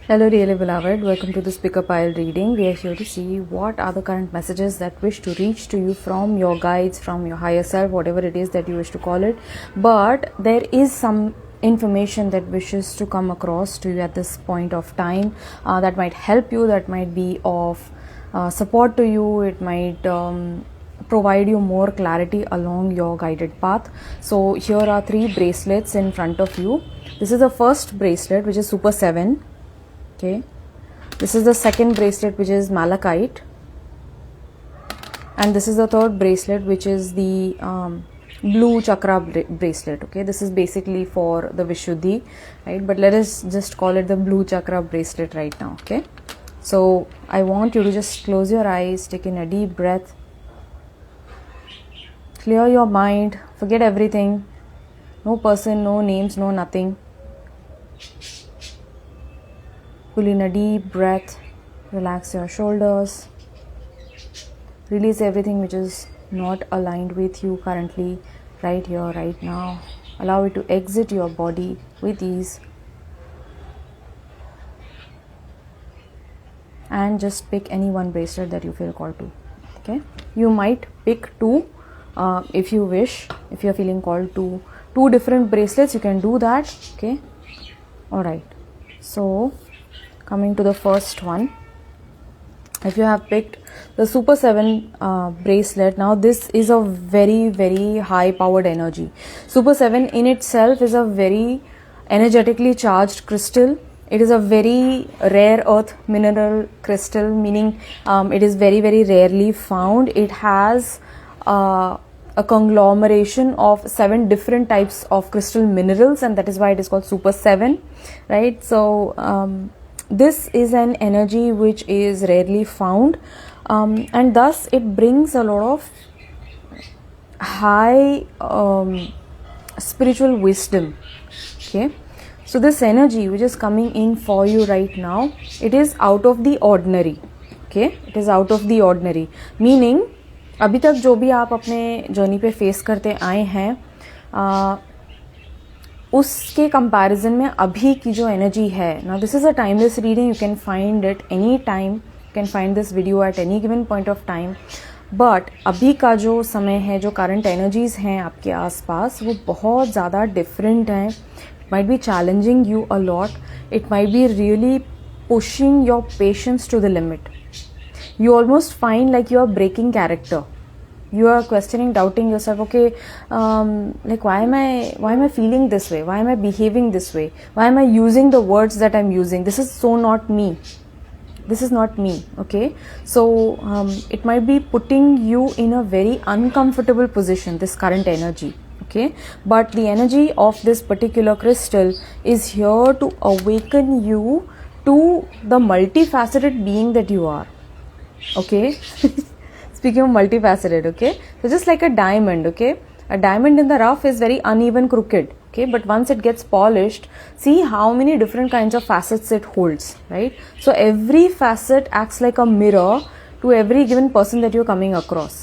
Hello dearly beloved, welcome to this pick-up pile reading. We are here to see what are the current messages that wish to reach to you from your guides, from your higher self, whatever it is that you wish to call it. But there is some information that wishes to come across to you at this point of time that might help you, that might be of support to you, it might provide you more clarity along your guided path. So here are 3 bracelets in front of you. This is the first bracelet, which is Super 7. Okay, this is the second bracelet, which is Malachite, and this is the third bracelet, which is the blue Chakra bracelet. Okay, this is basically for the Vishuddhi, right? But let us just call it the blue Chakra bracelet right now. Okay, so I want you to just close your eyes, take in a deep breath, clear your mind, forget everything, no person, no names, no nothing. Pull in a deep breath, relax your shoulders, release everything which is not aligned with you currently, right here, right now. Allow it to exit your body with ease. And just pick any one bracelet that you feel called to. Okay, you might pick 2 if you wish. If you're feeling called to 2 different bracelets, you can do that. Okay, alright. So coming to the first one, if you have picked the Super 7 bracelet, now this is a very high powered energy. Super 7 in itself is a very energetically charged crystal. It is a very rare earth mineral crystal, meaning it is very rarely found. It has a conglomeration of 7 different types of crystal minerals, and that is why it is called Super 7, right? So this is an energy which is rarely found, and thus it brings a lot of high spiritual wisdom. Okay, so this energy which is coming in for you right now, it is out of the ordinary. Okay, it is out of the ordinary, meaning अभी तक जो भी आप अपने journey पे face करते आए हैं उसके कंपैरिजन में अभी की जो एनर्जी है ना, this is a timeless reading. You can find it any time, you can find this video at any given point of time. But अभी का जो समय है, जो करंट एनर्जीज हैं आपके आसपास, वो बहुत ज़्यादा डिफरेंट हैं. It might be challenging you a lot. It might be really pushing your patience to the limit. You almost find like you are breaking character. You are questioning, doubting yourself. Okay, like why am I feeling this way? Why am I behaving this way? Why am I using the words that I'm using? This is so not me. This is not me. Okay, so it might be putting you in a very uncomfortable position, this current energy. Okay, but the energy of this particular crystal is here to awaken you to the multifaceted being that you are. Okay, speaking of multifaceted, okay, so just like a diamond, okay, a diamond in the rough is very uneven, crooked. Okay, but once it gets polished, see how many different kinds of facets it holds, right? So every facet acts like a mirror to every given person that you're coming across.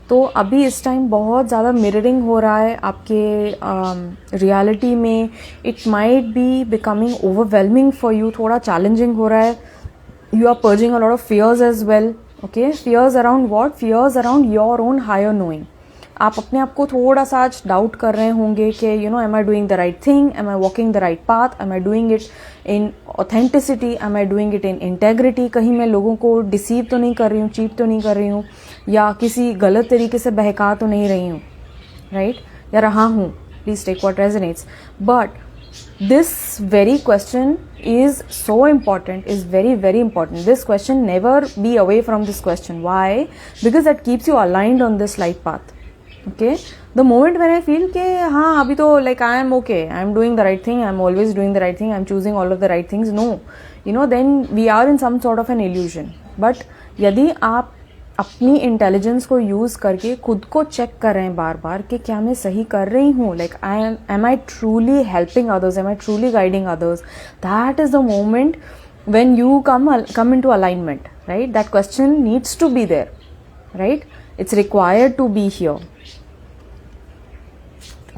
तो अभी इस time बहुत ज़्यादा mirroring हो रहा है आपके reality में. It might be becoming overwhelming for you, थोड़ा चैलेंजिंग हो रहा है. You are purging a lot of fears as well. Okay, fears around what? Fears around your own higher knowing. आप अपने आप को थोड़ा सा आज डाउट कर रहे होंगे कि am I doing the right thing? Am I walking the right path? Am I doing it in authenticity? Am I doing it in integrity? कहीं मैं लोगों को डिसीव तो नहीं कर रही हूँ, चीट तो नहीं कर रही हूँ, या किसी गलत तरीके से बहका तो नहीं रही हूँ, right? या रहा हूँ. Please take what resonates. But this very question is so important, is very important. This question, never be away from this question. Why? Because that keeps you aligned on this light path. Okay, the moment when I feel कि हाँ अभी तो like I am okay, I am doing the right thing, I am always doing the right thing, I am choosing all of the right things, no, then we are in some sort of an illusion. But यदि आप अपनी intelligence को use करके खुद को check कर रहे हैं बार बार कि क्या मैं सही कर रही हूँ, like am I truly helping others, am I truly guiding others, that is the moment when you come into alignment, right? That question needs to be there, right? It's required to be here.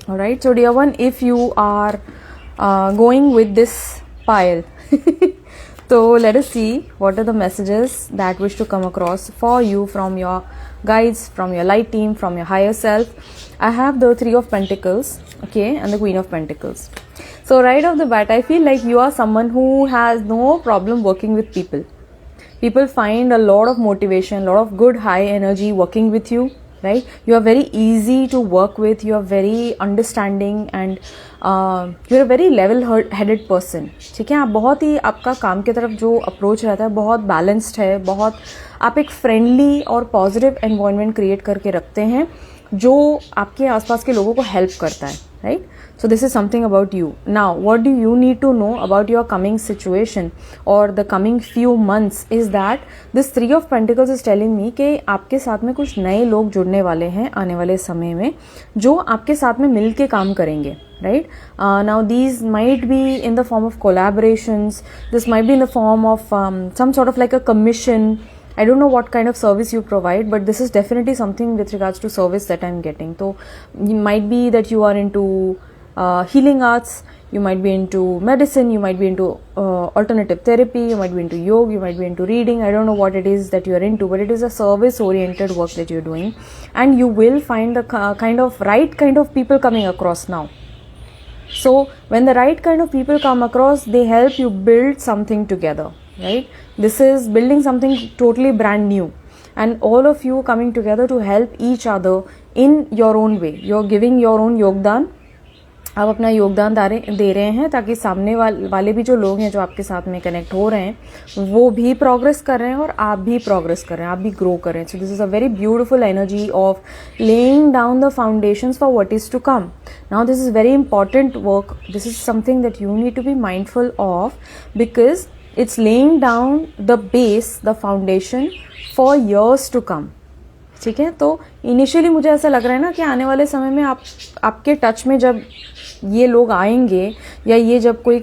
All right, so dear one, if you are going with this pile So let us see what are the messages that wish to come across for you from your guides, from your light team, from your higher self. I have the Three of Pentacles, okay, and the Queen of Pentacles. So right off the bat, I feel like you are someone who has no problem working with people. People find a lot of motivation, a lot of good high energy working with you, right? You are very easy to work with, you are very understanding and you are a very level headed person. ठीक है, आप बहुत ही, आपका काम की तरफ जो approach रहता है बहुत बैलेंस्ड है, बहुत आप एक फ्रेंडली और पॉजिटिव एनवायरनमेंट क्रिएट करके रखते हैं जो आपके आसपास के लोगों को हेल्प करता है, right? So this is something about you. Now, what do you need to know about your coming situation or the coming few months is that this Three of Pentacles is telling me कि आपके साथ में कुछ नए लोग जुड़ने वाले हैं आने वाले समय में जो आपके साथ में मिल के काम करेंगे, right? Now these might be in the form of collaborations. This might be in the form of some sort of like a commission. I don't know what kind of service you provide, but this is definitely something with regards to service that I'm getting. So it might be that you are into healing arts, you might be into medicine, you might be into alternative therapy, you might be into yoga, you might be into reading. I don't know what it is that you are into, but it is a service oriented work that you're doing, and you will find the right kind of people coming across now. So when the right kind of people come across, they help you build something together, right? This is building something totally brand new, and all of you coming together to help each other in your own way. You're giving your own yogdan. आप अपना योगदान दे रहे हैं ताकि सामने वाले भी जो लोग हैं जो आपके साथ में कनेक्ट हो रहे हैं वो भी प्रोग्रेस कर रहे हैं और आप भी प्रोग्रेस कर रहे हैं, आप भी ग्रो कर रहे हैं. So this is a very beautiful energy of laying down the foundations for what is to come. Now this is very important work. This is something that you need to be mindful of because it's laying down the base, the foundation for years to come. ठीक है, तो initially मुझे ऐसा लग रहा है ना कि आने वाले समय में आपके टच में जब ये लोग आएंगे या ये जब कोई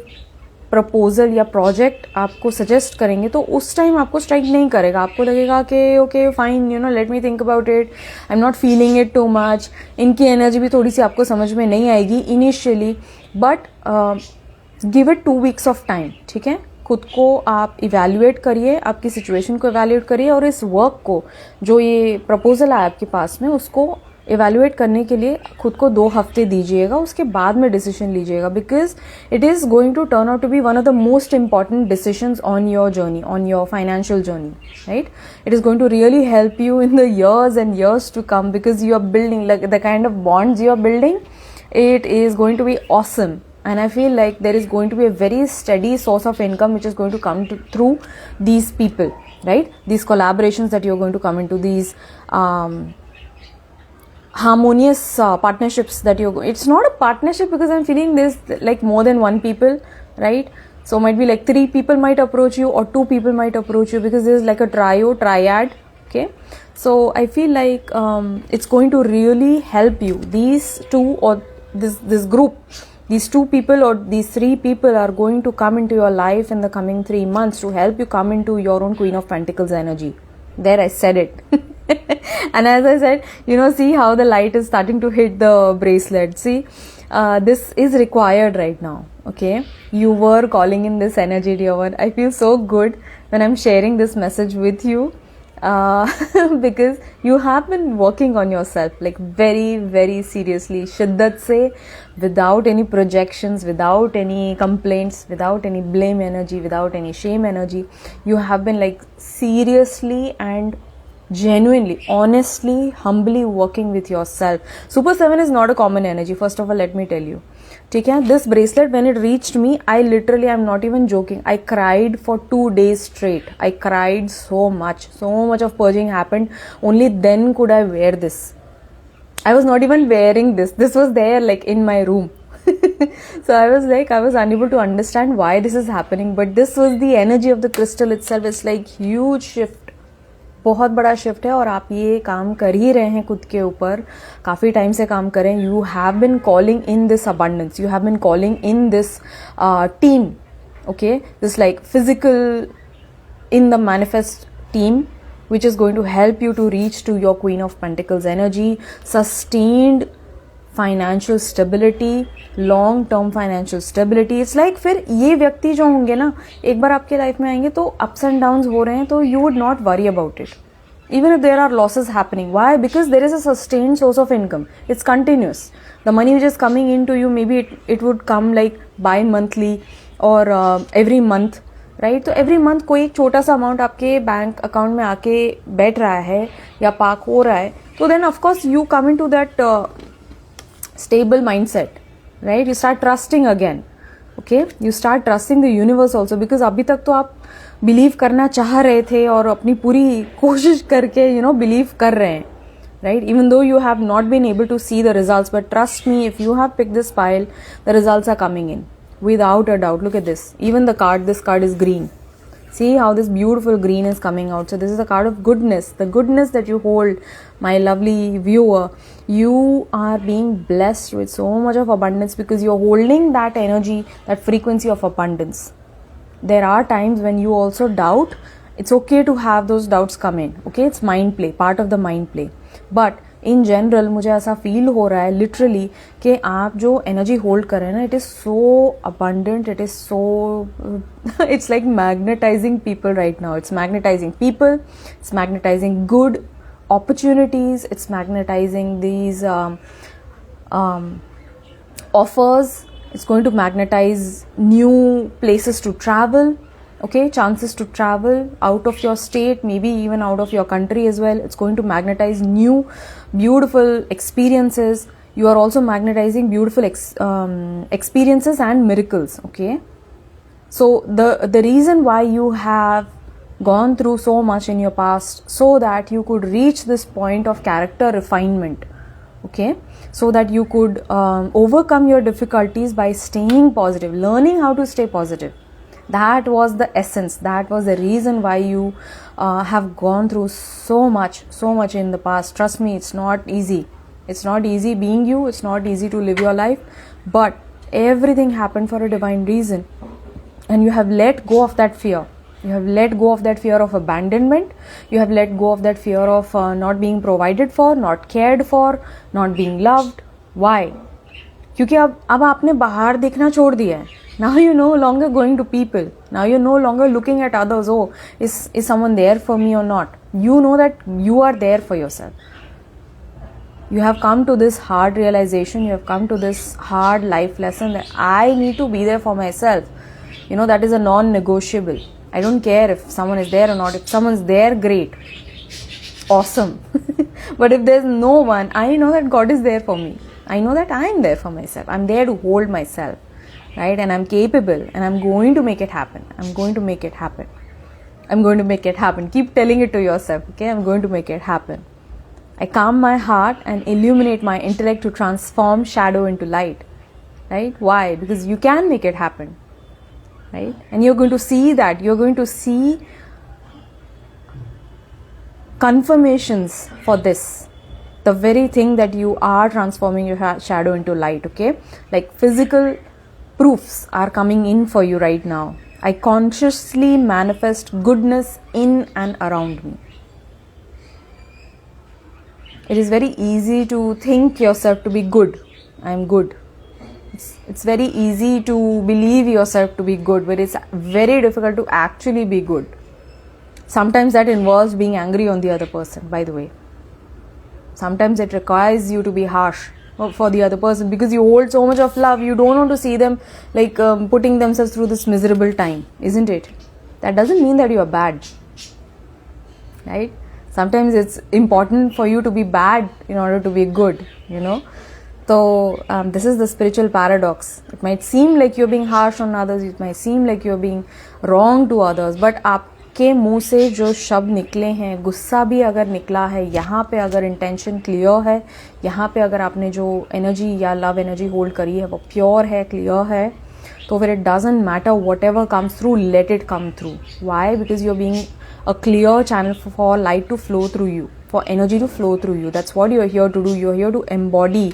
प्रपोजल या प्रोजेक्ट आपको सजेस्ट करेंगे तो उस टाइम आपको स्ट्राइक नहीं करेगा. आपको लगेगा कि okay fine, you know, let me think about it, I am not feeling it too much. इनकी एनर्जी भी थोड़ी सी आपको समझ में नहीं आएगी initially, but give it 2 weeks of time. ठीक है, खुद को आप इवैल्यूएट करिए, आपकी सिचुएशन को इवैल्यूएट करिए और इस वर्क को, जो ये प्रपोजल आया आपके पास में, उसको इवैल्यूएट करने के लिए खुद को 2 हफ्ते दीजिएगा. उसके बाद में डिसीजन लीजिएगा because it is going to turn out to be one of the most important decisions on your journey, on your financial journey, right? It is going to really help you in the years and years to come because you are building, like the kind of bonds you are building, it is going to be awesome. And I feel like there is going to be a very steady source of income which is going to come through these people, right? These collaborations that you're going to come into, these harmonious partnerships that it's not a partnership because I'm feeling there's like more than one people, right? So might be like 3 people might approach you or 2 people might approach you because there's like a triad, okay? So I feel like it's going to really help you. These two or this group, these 2 people or these 3 people are going to come into your life in the coming 3 months to help you come into your own Queen of Pentacles energy. There, I said it. And as I said, you know, see how the light is starting to hit the bracelet. See, this is required right now, okay? You were calling in this energy, dear one. I feel so good when I'm sharing this message with you. Because you have been working on yourself like very, very seriously, shiddat se, without any projections, without any complaints, without any blame energy, without any shame energy. You have been like seriously and genuinely, honestly, humbly working with yourself. Super 7 is not a common energy, first of all, let me tell you. ठीक है, this bracelet when it reached me, I literally, I'm not even joking, I cried for 2 days straight. I cried so much of purging happened. Only then could I wear this. I was not even wearing this was there like in my room. So I was unable to understand why this is happening, but this was the energy of the crystal itself. It's like huge shift, बहुत बड़ा shift है और आप ये काम कर ही रहे हैं खुद के ऊपर, काफ़ी टाइम से काम करें. You have been calling in this abundance, you have been calling in this team, okay, this like physical in the manifest team which is going to help you to reach to your Queen of Pentacles energy, sustained financial stability, long term financial stability. It's like फिर ये व्यक्ति जो होंगे ना, एक बार आपके life में आएंगे तो अप्स एंड डाउन्स हो रहे हैं तो you would not worry about it. Even if there are losses happening. Why? Because there is a sustained source of income. It's continuous. The money which is coming into you, maybe it would come like bi-monthly or every month, right? तो every month कोई एक छोटा सा amount आपके bank account में आके बैठ रहा है या पार्क हो रहा है, तो then of course you come into that stable mindset, right? You start trusting again. Okay? You start trusting the universe also, because अभी तक तो आप बिलीव करना चाह रहे थे और अपनी पूरी कोशिश करके बिलीव कर रहे हैं, right? Even though you have not been able to see the results, but trust me, if you have picked this pile, the results are coming in without a doubt. Look at this. Even the card, this card is green. See how this beautiful green is coming out. So this is a card of goodness, the goodness that you hold, my lovely viewer. You are being blessed with so much of abundance because you're holding that energy, that frequency of abundance. There are times when you also doubt. It's okay to have those doubts come in. Okay, it's mind play, part of the mind play. But in general, मुझे ऐसा feel हो रहा है literally कि आप जो energy hold कर रहे हैं ना, it is so abundant, it is so it's like magnetizing people right now. It's magnetizing people, it's magnetizing good opportunities, it's magnetizing these offers. It's going to magnetize new places to travel, okay, chances to travel out of your state, maybe even out of your country as well. It's going to magnetize new beautiful experiences. You are also magnetizing beautiful experiences and miracles, okay. So the reason why you have gone through so much in your past, so that you could reach this point of character refinement, okay, so that you could overcome your difficulties by staying positive, learning how to stay positive. That was the essence, that was the reason why you have gone through so much in the past. Trust me, it's not easy. It's not easy being you, it's not easy to live your life, but everything happened for a divine reason, and you have let go of that fear. You have let go of that fear of abandonment. You have let go of that fear of not being provided for, not cared for, not being loved. Why? क्योंकि अब आपने बाहर देखना छोड़ दिया है. Now you're no longer going to people. Now you're no longer looking at others. Oh, is someone there for me or not? You know that you are there for yourself. You have come to this hard realization. You have come to this hard life lesson that I need to be there for myself. That is a non-negotiable. I don't care if someone is there or not. If someone's there, great. Awesome. But if there's no one, I know that God is there for me. I know that I'm there for myself. I'm there to hold myself. Right? And I'm capable. And I'm going to make it happen. I'm going to make it happen. I'm going to make it happen. Keep telling it to yourself. Okay? I'm going to make it happen. I calm my heart and illuminate my intellect to transform shadow into light. Right? Why? Because you can make it happen. Right? And you're going to see that. You're going to see confirmations for this. The very thing that you are transforming your shadow into light. Okay? Like physical proofs are coming in for you right now. I consciously manifest goodness in and around me. It is very easy to think yourself to be good. I am good. It's very easy to believe yourself to be good, but it's very difficult to actually be good. Sometimes that involves being angry on the other person, by the way. Sometimes it requires you to be harsh for the other person because you hold so much of love. You don't want to see them like putting themselves through this miserable time, isn't it? That doesn't mean that you are bad, right? Sometimes it's important for you to be bad in order to be good, So this is the spiritual paradox. It might seem like you're being harsh on others. It might seem like you're being wrong to others. But आपके मुंह से जो शब्द निकले हैं, गुस्सा भी अगर निकला है, यहाँ पे अगर इंटेंशन क्लियर है, यहाँ पे अगर आपने जो एनर्जी या लव एनर्जी होल्ड करी है वो प्योर है, क्लियर है, तो फिर it doesn't matter whatever comes through, let it come through. Why? Because you're being a clear channel for light to flow through you, for energy to flow through you. That's what you're here to do. You're here to embody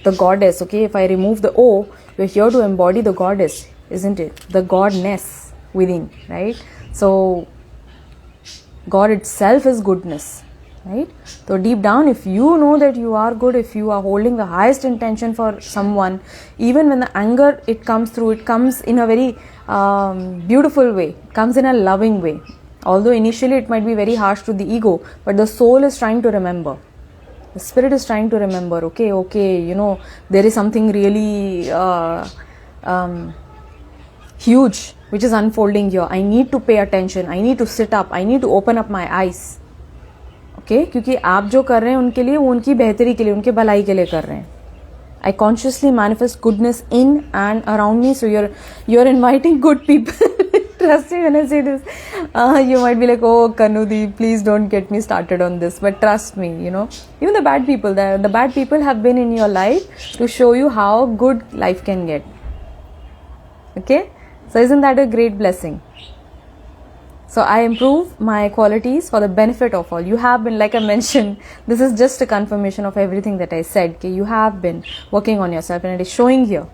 the goddess. Okay, if I remove the O, you're here to embody the goddess, isn't it? The godness within, right? So God itself is goodness. right? So deep down, if you know that you are good, if you are holding the highest intention for someone, even when the anger it comes through, it comes in a very beautiful way, it comes in a loving way. Although initially it might be very harsh to the ego, but the soul is trying to remember. The spirit is trying to remember, okay, you know, there is something really huge which is unfolding here. I need to pay attention. I need to sit up. I need to open up my eyes. Okay? क्योंकि आप जो कर रहे हैं उनके लिए, वो उनकी बेहतरी के लिए, उनके भलाई के लिए कर रहे हैं. I consciously manifest goodness in and around me. So you're inviting good people. Trust me when I say this. You might be like, oh Kanudi, please don't get me started on this. But trust me, you know, even the bad people, the bad people have been in your life to show you how good life can get. Okay? So isn't that a great blessing? So I improve my qualities for the benefit of all. You have been, like I mentioned, this is just a confirmation of everything that I said. Okay? You have been working on yourself and it is showing here.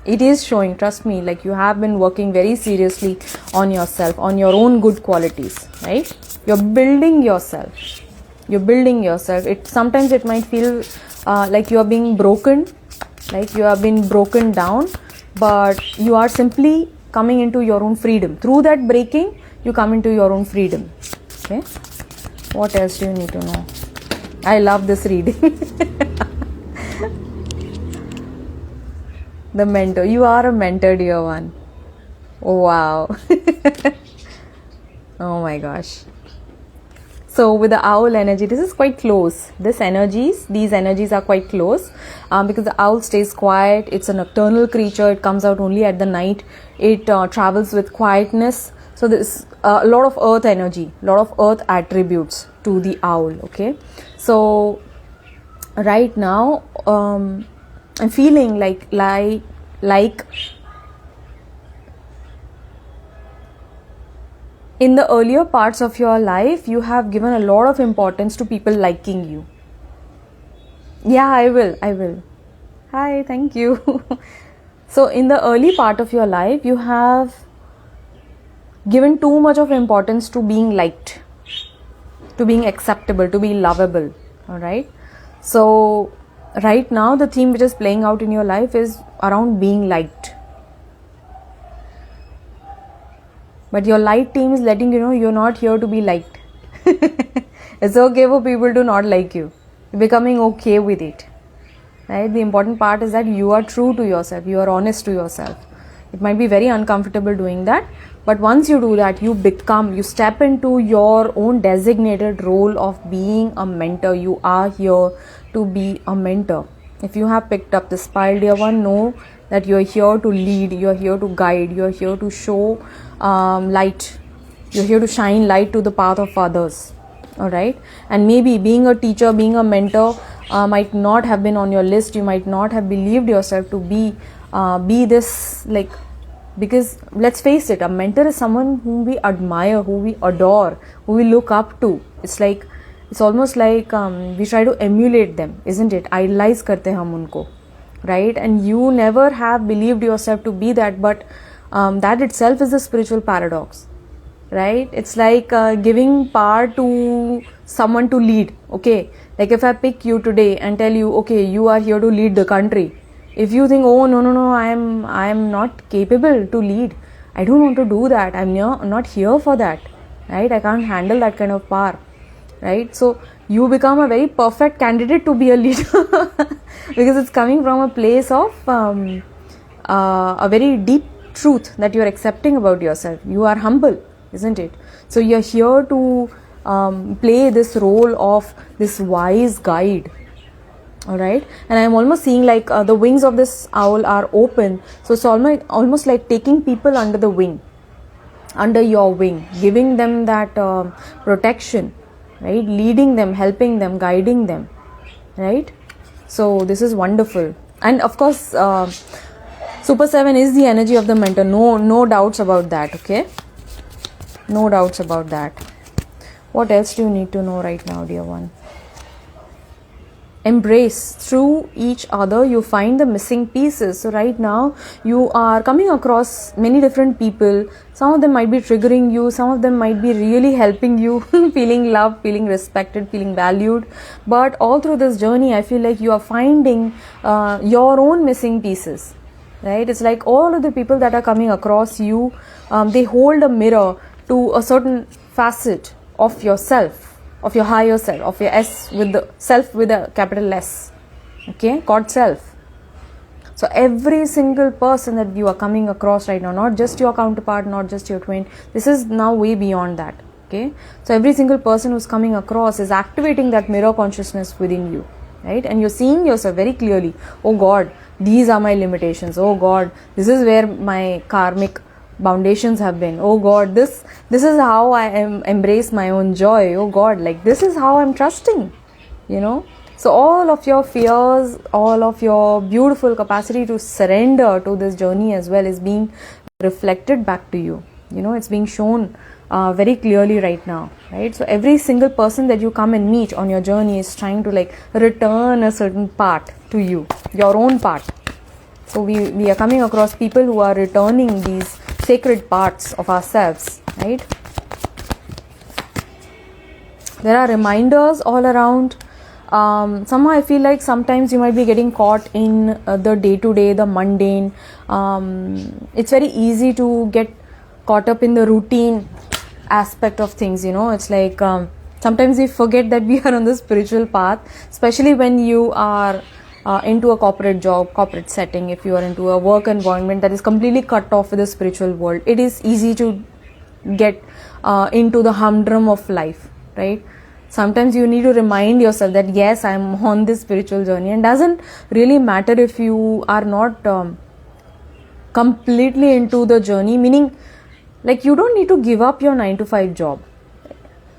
It is showing, trust me, like you have been working very seriously on yourself, on your own good qualities, right? You're building yourself. You're building yourself. Sometimes it might feel like you are being broken, like you are being broken down, but you are simply coming into your own freedom. Through that breaking, you come into your own freedom. Okay? What else do you need to know? I love this reading. The mentor. You are a mentor, dear one. Oh, wow. Oh my gosh. So with the owl energy, this is quite close. These energies are quite close because the owl stays quiet. It's a nocturnal creature. It comes out only at the night. It travels with quietness. So there's a lot of earth energy, a lot of earth attributes to the owl. Okay. So right now, I'm feeling like in the earlier parts of your life, you have given a lot of importance to people liking you. Yeah, I will. Hi, thank you. So in the early part of your life, you have given too much of importance to being liked, to being acceptable, to be lovable. All right. So right now, the theme which is playing out in your life is around being liked. But your light team is letting you know you're not here to be liked. It's okay for people to not like you. You're becoming okay with it. Right? The important part is that you are true to yourself. You are honest to yourself. It might be very uncomfortable doing that. But once you do that, you step into your own designated role of being a mentor. You are here to be a mentor. If you have picked up this pile, dear one, know that you're here to lead, you're here to guide, you're here to show light, you're here to shine light to the path of others. All right. And maybe being a teacher, being a mentor might not have been on your list. You might not have believed yourself to be this, like, because let's face it, a mentor is someone whom we admire, who we adore, who we look up to. It's almost like we try to emulate them, isn't it? Idolize karte hum unko, right? And you never have believed yourself to be that, but that itself is a spiritual paradox, right? It's like giving power to someone to lead. Okay, like if I pick you today and tell you, okay, you are here to lead the country. If you think, oh no, I am not capable to lead. I don't want to do that. I'm not here for that, right? I can't handle that kind of power. Right? So you become a very perfect candidate to be a leader because it's coming from a place of a very deep truth that you're accepting about yourself. You are humble, isn't it? So you're here to play this role of this wise guide. All right. And I'm almost seeing like the wings of this owl are open. So it's almost like taking people under the wing, under your wing, giving them that protection. Right, leading them, helping them, guiding them, right? So this is wonderful. And of course, Super 7 is the energy of the mentor. No doubts about that. Okay, no doubts about that. What else do you need to know right now, dear one? embrace through each other, you find the missing pieces. So right now you are coming across many different people. Some of them might be triggering you, some of them might be really helping you, feeling loved, feeling respected, feeling valued. But all through this journey, I feel like you are finding your own missing pieces, right? It's like all of the people that are coming across you, they hold a mirror to a certain facet of yourself, of your higher self, of your S with the self with a capital S, okay, called self. So every single person that you are coming across right now, not just your counterpart, not just your twin, this is now way beyond that, okay? So every single person who's coming across is activating that mirror consciousness within you, right? And you're seeing yourself very clearly. Oh God, these are my limitations. Oh God, this is where my karmic foundations have been. Oh God, this is how I embrace my own joy. Oh God, like this is how I'm trusting, you know. So all of your fears, all of your beautiful capacity to surrender to this journey as well is being reflected back to you. You know, it's being shown very clearly right now, right? So every single person that you come and meet on your journey is trying to like return a certain part to you, your own part. So we are coming across people who are returning these sacred parts of ourselves, right? There are reminders all around. Somehow I feel like sometimes you might be getting caught in the day-to-day, the mundane. It's very easy to get caught up in the routine aspect of things, you know. It's like sometimes we forget that we are on the spiritual path, especially when you are into a corporate job, corporate setting. If you are into a work environment that is completely cut off with the spiritual world, it is easy to get into the humdrum of life, right? Sometimes you need to remind yourself that yes, I am on this spiritual journey, and doesn't really matter if you are not completely into the journey, meaning like you don't need to give up your 9-to-5 job.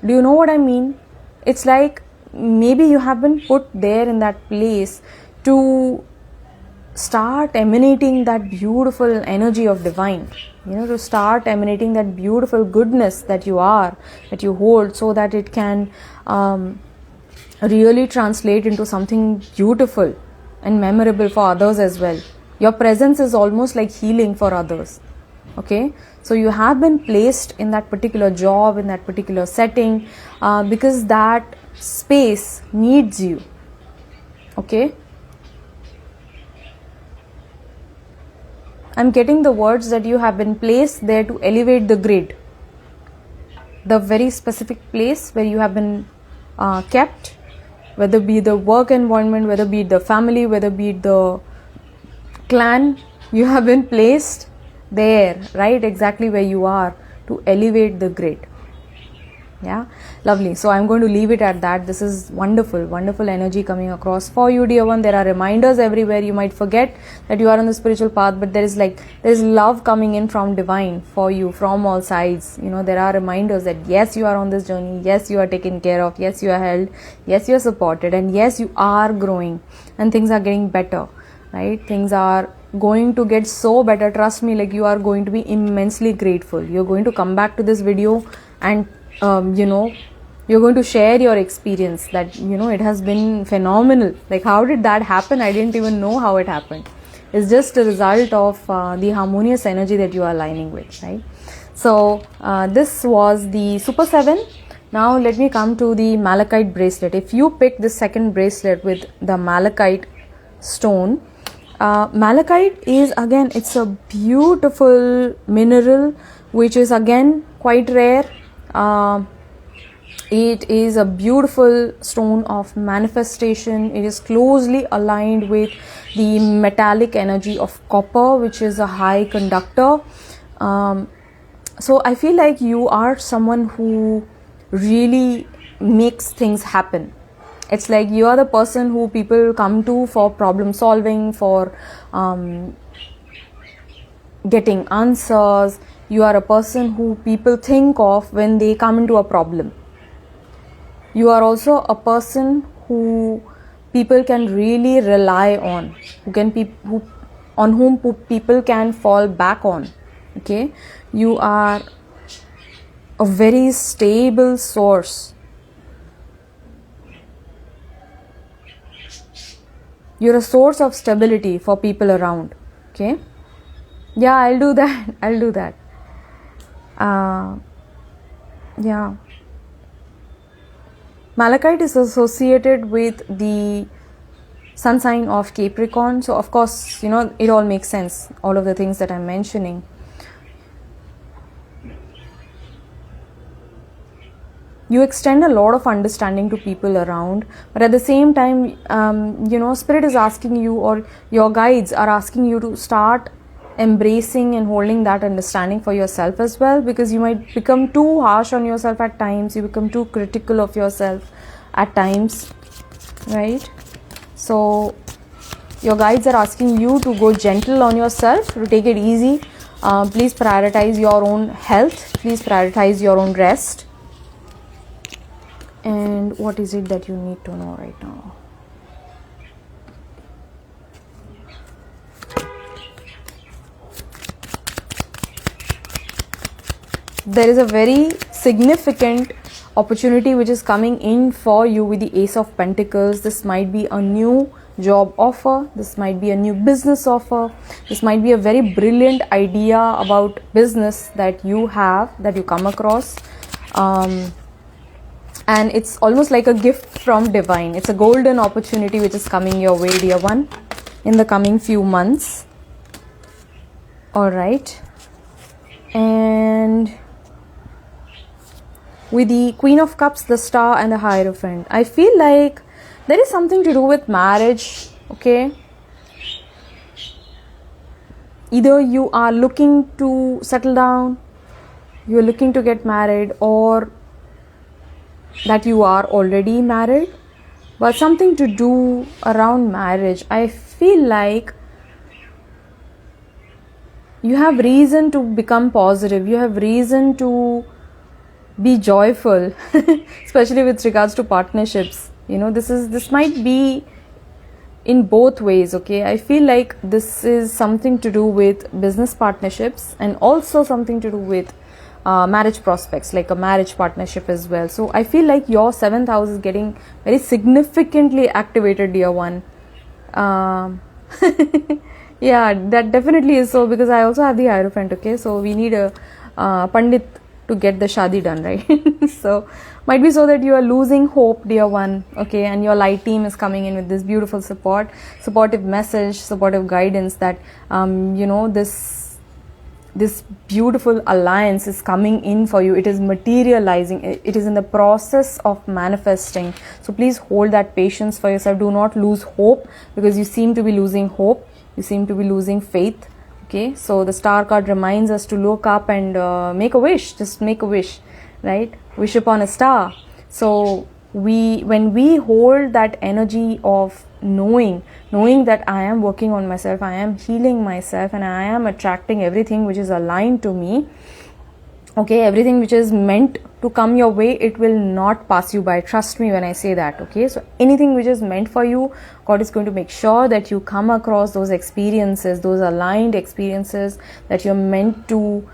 Do you know what I mean? It's like maybe you have been put there in that place to start emanating that beautiful energy of divine, you know, to start emanating that beautiful goodness that you are, that you hold, so that it can really translate into something beautiful and memorable for others as well. Your presence is almost like healing for others, okay? So you have been placed in that particular job, in that particular setting, because that space needs you, okay? I'm getting the words that you have been placed there to elevate the grid, the very specific place where you have been kept, whether it be the work environment, whether it be the family, whether it be the clan, you have been placed there, right, exactly where you are, to elevate the grid. Yeah, lovely. So I'm going to leave it at that. This is wonderful, wonderful energy coming across for you, dear one. There are reminders everywhere. You might forget that you are on the spiritual path, but there is love coming in from divine for you from all sides. You know, there are reminders that yes, you are on this journey. Yes, you are taken care of. Yes, you are held. Yes, you are supported, and yes, you are growing, and things are getting better, right? Things are going to get so better. Trust me, like you are going to be immensely grateful. You're going to come back to this video and you know, you're going to share your experience that, you know, it has been phenomenal. Like, how did that happen? I didn't even know how it happened. It's just a result of the harmonious energy that you are aligning with, right? So this was the Super 7. Now let me come to the Malachite bracelet. If you pick the second bracelet with the Malachite stone, Malachite is, again, it's a beautiful mineral which is again quite rare. It is a beautiful stone of manifestation. It is closely aligned with the metallic energy of copper, which is a high conductor. So I feel like you are someone who really makes things happen. It's like you are the person who people come to for problem solving, for getting answers. You are a person who people think of when they come into a problem. You are also a person who people can really rely on, on whom people can fall back on. Okay, you are a very stable source. You're a source of stability for people around. Okay. Yeah, I'll do that. I'll do that. Yeah. Malachite is associated with the sun sign of Capricorn. So, of course, it all makes sense. All of the things that I'm mentioning. You extend a lot of understanding to people around, but at the same time, Spirit is asking you, or your guides are asking you to start embracing and holding that understanding for yourself as well, because you might become too harsh on yourself at times. You become too critical of yourself at times, right? So your guides are asking you to go gentle on yourself, to take it easy. Please prioritize your own health. Please prioritize your own rest. And what is it that you need to know right now? There is a very significant opportunity which is coming in for you with the Ace of Pentacles. This might be a new job offer. This might be a new business offer. This might be a very brilliant idea about business that you have, that you come across. And it's almost like a gift from divine. It's a golden opportunity which is coming your way, dear one, in the coming few months. All right. And with the Queen of Cups, the Star, and the Hierophant, I feel like there is something to do with marriage, okay? Either you are looking to settle down, you are looking to get married, or that you are already married, but something to do around marriage. I feel like you have reason to become positive. You have reason to be joyful, especially with regards to partnerships. This might be in both ways, okay? I feel like this is something to do with business partnerships and also something to do with marriage prospects, like a marriage partnership as well. So I feel like your 7th house is getting very significantly activated, dear one. Yeah, that definitely is so, because I also have the Hierophant, okay? So we need a Pandit to get the shadi done, right? So might be so that you are losing hope, dear one, okay? And your light team is coming in with this beautiful supportive message, supportive guidance that this beautiful alliance is coming in for you. It is materializing. It is in the process of manifesting. So please hold that patience for yourself. Do not lose hope, because you seem to be losing hope. You seem to be losing faith. Okay, so the Star card reminds us to look up and make a wish. Just make a wish, right? Wish upon a star. So when we hold that energy of knowing that I am working on myself, I am healing myself, and I am attracting everything which is aligned to me, okay? Everything which is meant to come your way, it will not pass you by. Trust me when I say that, okay? So anything which is meant for you, God is going to make sure that you come across those experiences, those aligned experiences that you're meant to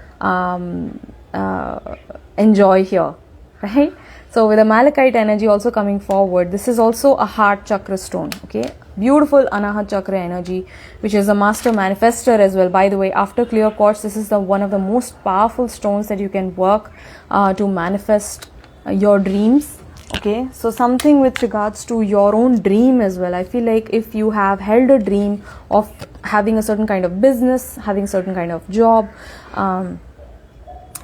enjoy here, right? So with the Malachite energy also coming forward, this is also a heart chakra stone, okay? Beautiful Anahat chakra energy, which is a master manifester as well. By the way, after clear quartz, this is one of the most powerful stones that you can work to manifest your dreams, okay? So something with regards to your own dream as well. I feel like if you have held a dream of having a certain kind of business, having a certain kind of job,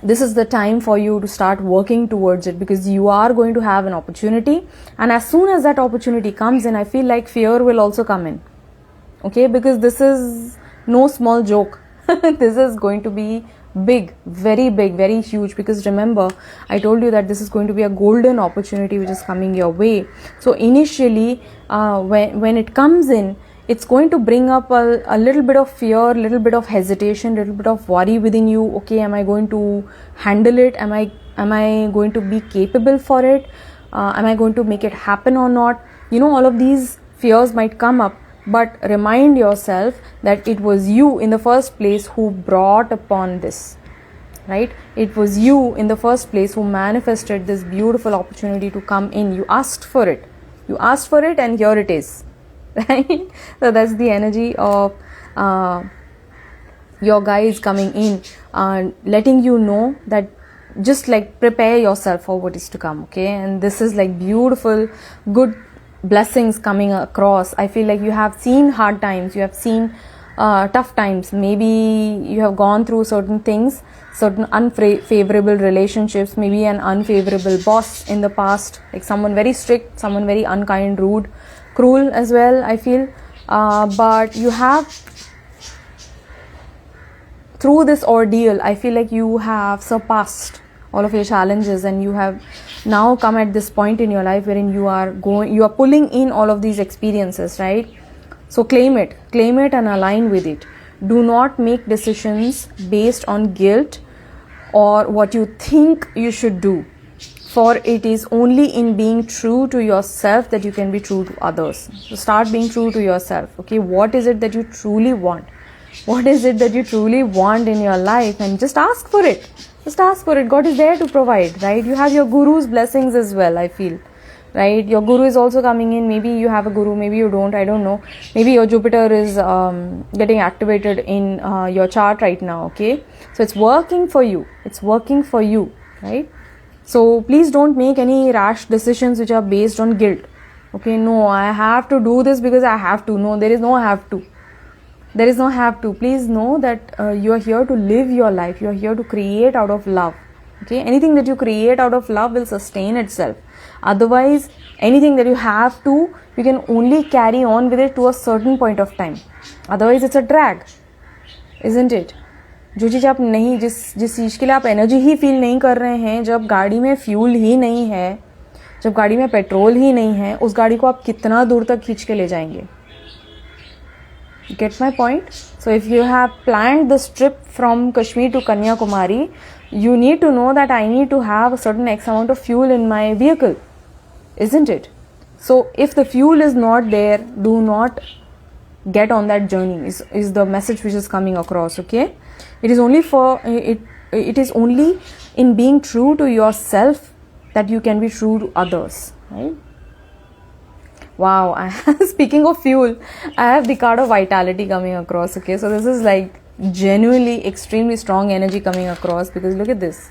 this is the time for you to start working towards it, because you are going to have an opportunity, and as soon as that opportunity comes in, I feel like fear will also come in, okay? Because this is no small joke. This is going to be big, very huge, because remember, I told you that this is going to be a golden opportunity which is coming your way. So initially, when it comes in, it's going to bring up a little bit of fear, little bit of hesitation, little bit of worry within you. Okay, am I going to handle it? Am I going to be capable for it? Am I going to make it happen or not? All of these fears might come up, but remind yourself that it was you in the first place who brought upon this, right? It was you in the first place who manifested this beautiful opportunity to come in. You asked for it. You asked for it, and here it is. right? So that's the energy of your guides coming in and letting you know that just like prepare yourself for what is to come, okay? And this is like beautiful, good blessings coming across. I feel like you have seen hard times, you have seen tough times, maybe you have gone through certain things, certain unfavorable relationships, maybe an unfavorable boss in the past, like someone very strict, someone very unkind, rude, cruel as well, I feel. But you have, through this ordeal, I feel like you have surpassed all of your challenges, and you have now come at this point in your life wherein you are pulling in all of these experiences, right? So claim it and align with it. Do not make decisions based on guilt or what you think you should do, for it is only in being true to yourself that you can be true to others. So start being true to yourself, okay? What is it that you truly want? What is it that you truly want in your life? And just ask for it. Just ask for it. God is there to provide, right? You have your guru's blessings as well, I feel, right? Your guru is also coming in. Maybe you have a guru, maybe you don't, I don't know. Maybe your Jupiter is getting activated in your chart right now, okay? So it's working for you. It's working for you, right? So please don't make any rash decisions which are based on guilt. Okay, no, I have to do this because I have to. No, there is no have to. There is no have to. Please know that you are here to live your life. You are here to create out of love. Okay, anything that you create out of love will sustain itself. Otherwise, anything that you have to, you can only carry on with it to a certain point of time. Otherwise, it's a drag, isn't it? जो चीज़ आप नहीं, जिस चीज़ के लिए आप energy ही feel नहीं कर रहे हैं, जब गाड़ी में फ्यूल ही नहीं है, जब गाड़ी में पेट्रोल ही नहीं है, उस गाड़ी को आप कितना दूर तक खींच के ले जाएंगे? Get my point? So if you have planned this trip from Kashmir to Kanyakumari, you need to know that I need to have a certain X amount of fuel in my vehicle, isn't it? So if the fuel is not there, do not get on that journey, is the message which is coming across, okay? It is only for it is only in being true to yourself that you can be true to others, right? Wow, speaking of fuel, I have the card of vitality coming across, okay? So this is like genuinely extremely strong energy coming across, because look at this.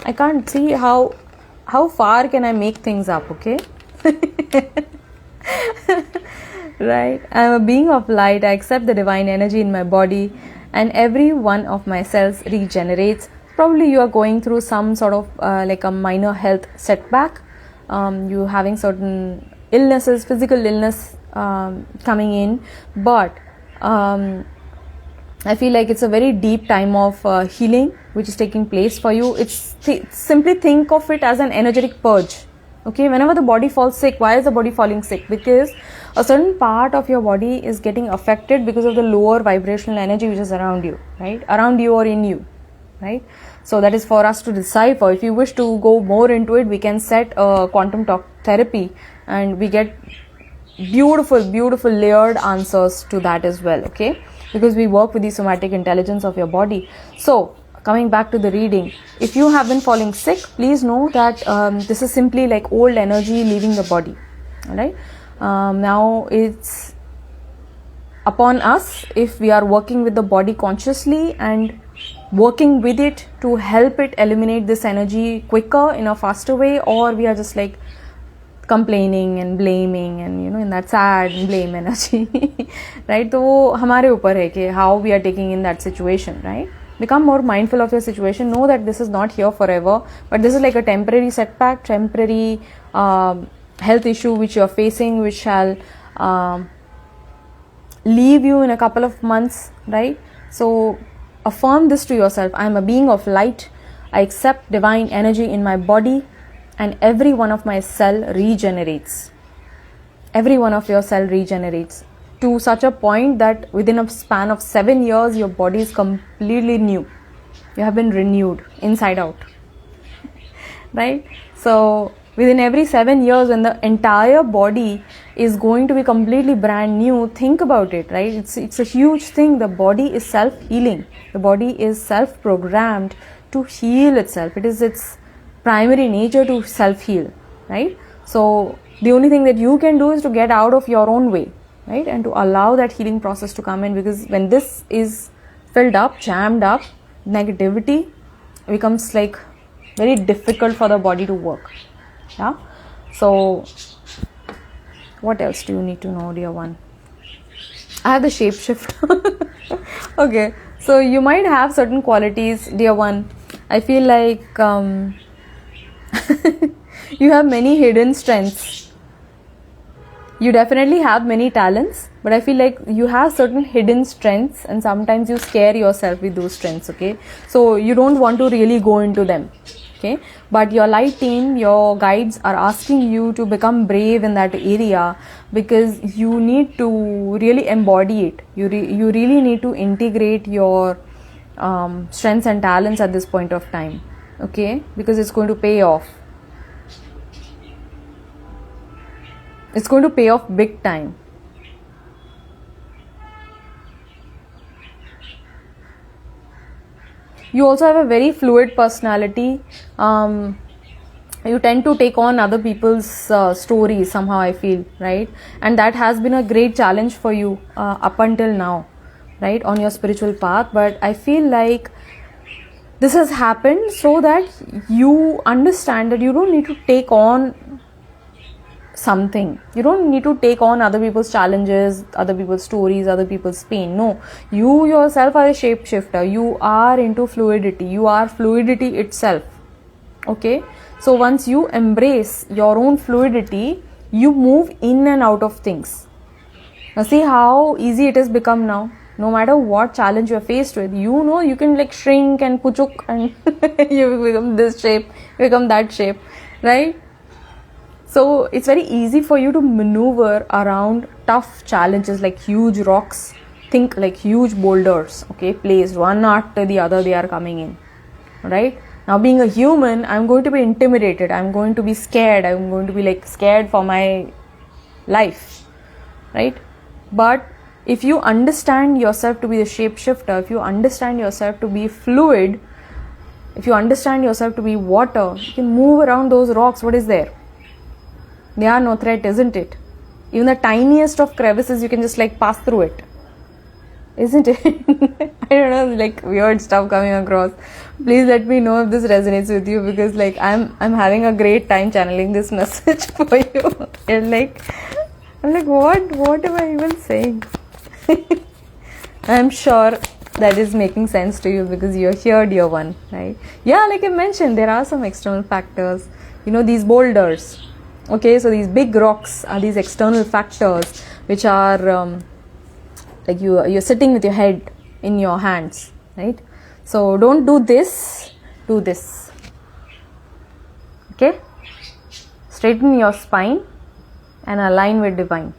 I can't see how far can I make things up, okay? Right? I am a being of light. I accept the divine energy in my body, and every one of my cells regenerates. Probably you are going through some sort of like a minor health setback. You having certain illnesses, physical illness coming in, but I feel like it's a very deep time of healing which is taking place for you. It's simply think of it as an energetic purge. Okay, whenever the body falls sick, why is the body falling sick? Because a certain part of your body is getting affected because of the lower vibrational energy which is around you, right? Around you or in you, right? So that is for us to decipher. If you wish to go more into it, we can set a quantum talk therapy, and we get beautiful layered answers to that as well, okay? Because we work with the somatic intelligence of your body. So coming back to the reading, if you have been falling sick, please know that this is simply like old energy leaving the body, all right? Now it's upon us, if we are working with the body consciously and working with it to help it eliminate this energy quicker in a faster way, or we are just like complaining and blaming and in that sad and blame energy, right? तो वो हमारे ऊपर है कि how we are taking in that situation, right? Become more mindful of your situation. Know that this is not here forever, but this is like a temporary setback, temporary health issue which you are facing, which shall leave you in a couple of months, right? So affirm this to yourself. I am a being of light. I accept divine energy in my body, and every one of my cell regenerates. Every one of your cell regenerates to such a point that within a span of 7 years, your body is completely new. You have been renewed inside out, right? So within every 7 years, when the entire body is going to be completely brand new, think about it, right? It's a huge thing. The body is self-healing. The body is self-programmed to heal itself. It is its primary nature to self-heal, right? So The only thing that you can do is to get out of your own way, right? And to allow that healing process to come in, because when this is filled up, jammed up, negativity becomes like very difficult for the body to work. Yeah. So what else do you need to know, dear one? I have the shapeshift. Okay, so you might have certain qualities, dear one. I feel like you have many hidden strengths. You definitely have many talents, but I feel like you have certain hidden strengths, and sometimes you scare yourself with those strengths, okay? So you don't want to really go into them, okay? But your light team, your guides are asking you to become brave in that area, because you need to really embody it. You really need to integrate your strengths and talents at this point of time, okay? Because it's going to pay off. It's going to pay off big time. You also have a very fluid personality. You tend to take on other people's stories somehow, I feel, right? And that has been a great challenge for you up until now, right, on your spiritual path. But I feel like this has happened so that you understand that you don't need to take on something. You don't need to take on other people's challenges, other people's stories, other people's pain. No, you yourself are a shapeshifter. You are into fluidity. You are fluidity itself. Okay, so once you embrace your own fluidity, you move in and out of things. Now see how easy it has become now. No matter what challenge you are faced with, you know you can like shrink and puchuk and you become this shape, become that shape, right? So it's very easy for you to maneuver around tough challenges like huge rocks. Think like huge boulders, okay, placed one after the other, they are coming in, right? Now being a human, I'm going to be intimidated, I'm going to be scared, I'm going to be like scared for my life, right? But if you understand yourself to be the shapeshifter, if you understand yourself to be fluid, if you understand yourself to be water, you can move around those rocks. What is there? They are no threat, isn't it? Even the tiniest of crevices, you can just like pass through it, isn't it? I don't know, like weird stuff coming across. Please let me know if this resonates with you, because like I'm having a great time channeling this message for you. And like I'm like, what am I even saying? I'm sure that is making sense to you because you're here, dear one, right? Yeah, like I mentioned, there are some external factors. You know, these boulders. Okay, so these big rocks are these external factors which are like you're sitting with your head in your hands, right? So don't do this, do this. Okay? Straighten your spine and align with divine.